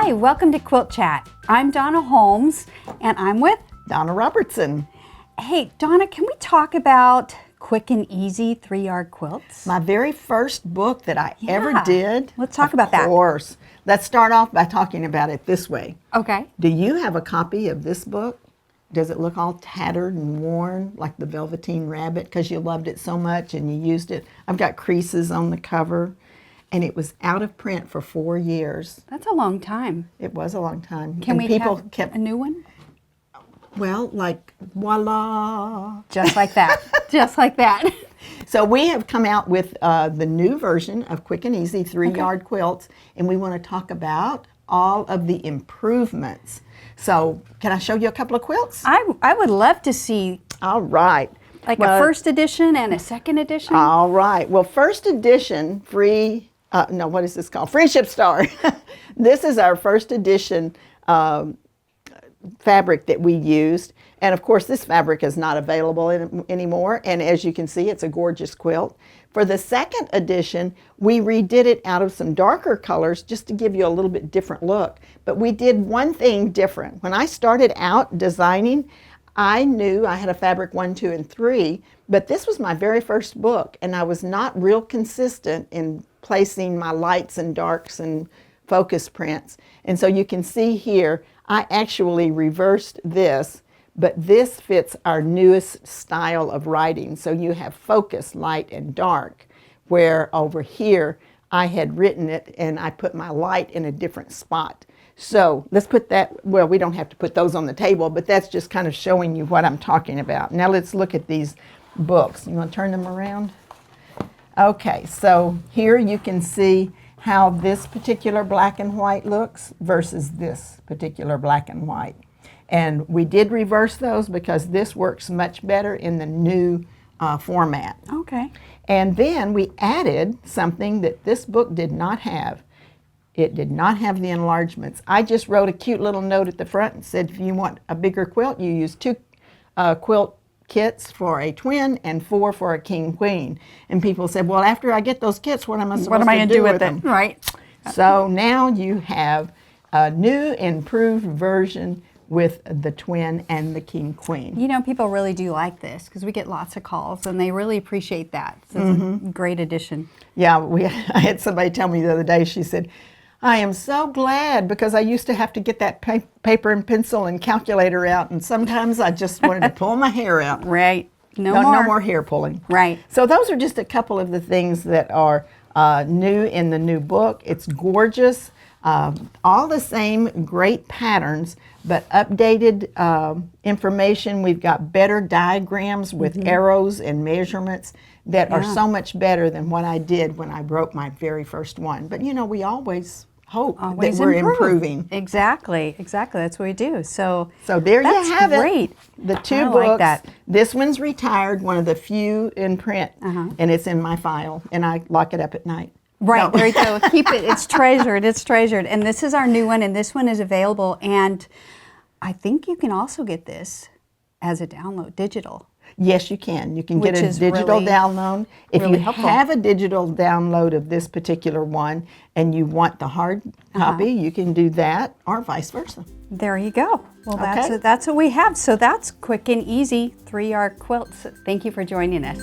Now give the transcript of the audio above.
Hi, welcome to Quilt Chat. I'm Donna Holmes, and I'm with Donna Robertson. Hey, Donna, can we talk about quick and easy 3-yard quilts? My very first book that I ever did. Let's talk about that. Of course. Let's start off by talking about it this way. Okay. Do you have a copy of this book? Does it look all tattered and worn like the Velveteen Rabbit because you loved it so much and you used it? I've got creases on the cover, and it was out of print for 4 years. That's a long time. It was a long time. Can and we people have a new one? Well, like, voila. Just like that. Just like that. So we have come out with the new version of Quick and Easy 3-yard quilts, and we want to talk about all of the improvements. So can I show you a couple of quilts? I would love to see All right. like a first edition and a second edition. All right. Well, first edition, what is this called? Friendship Star. This is our first edition fabric that we used. And of course, this fabric is not available anymore. And as you can see, it's a gorgeous quilt. For the second edition, we redid it out of some darker colors just to give you a little bit different look. But we did one thing different. When I started out designing, I knew I had a fabric 1, 2, and 3, but this was my very first book, and I was not real consistent in placing my lights and darks and focus prints. And so you can see here, I actually reversed this, but this fits our newest style of writing. So you have focus, light, and dark, where over here I had written it and I put my light in a different spot. So let's put that, well, we don't have to put those on the table, but that's just kind of showing you what I'm talking about. Now let's look at these books. You want to turn them around? Okay, so here you can see how this particular black and white looks versus this particular black and white. And we did reverse those because this works much better in the new format. Okay. And then we added something that this book did not have. It did not have the enlargements. I just wrote a cute little note at the front and said, if you want a bigger quilt, you use 2 quilt kits for a twin and 4 for a king queen. And people said, well, after I get those kits, what am I supposed to do with them? Right. So now you have a new improved version with the twin and the king queen. You know, people really do like this because we get lots of calls and they really appreciate that. So it's a great addition. Yeah, I had somebody tell me the other day, she said, I am so glad because I used to have to get that paper and pencil and calculator out, and sometimes I just wanted to pull my hair out. Right. No more hair pulling. Right. So those are just a couple of the things that are new in the new book. It's gorgeous. All the same great patterns, but updated information. We've got better diagrams with arrows and measurements that are so much better than what I did when I wrote my very first one. But you know, we always hope that we're improving. Exactly. That's what we do. So there you have great. It. The 2 I books. like that. This one's retired, one of the few in print, and it's in my file, and I lock it up at night. Right, there you go. Keep it. It's treasured. It's treasured. And this is our new one, and this one is available. And I think you can also get this as a download, digital. Yes, you can. You can get Which a is digital really, download. If really you helpful. have a digital download of this particular one and you want the hard copy, you can do that, or vice versa. There you go. Well, Okay. that's what we have. So that's quick and easy 3-yard quilts. Thank you for joining us.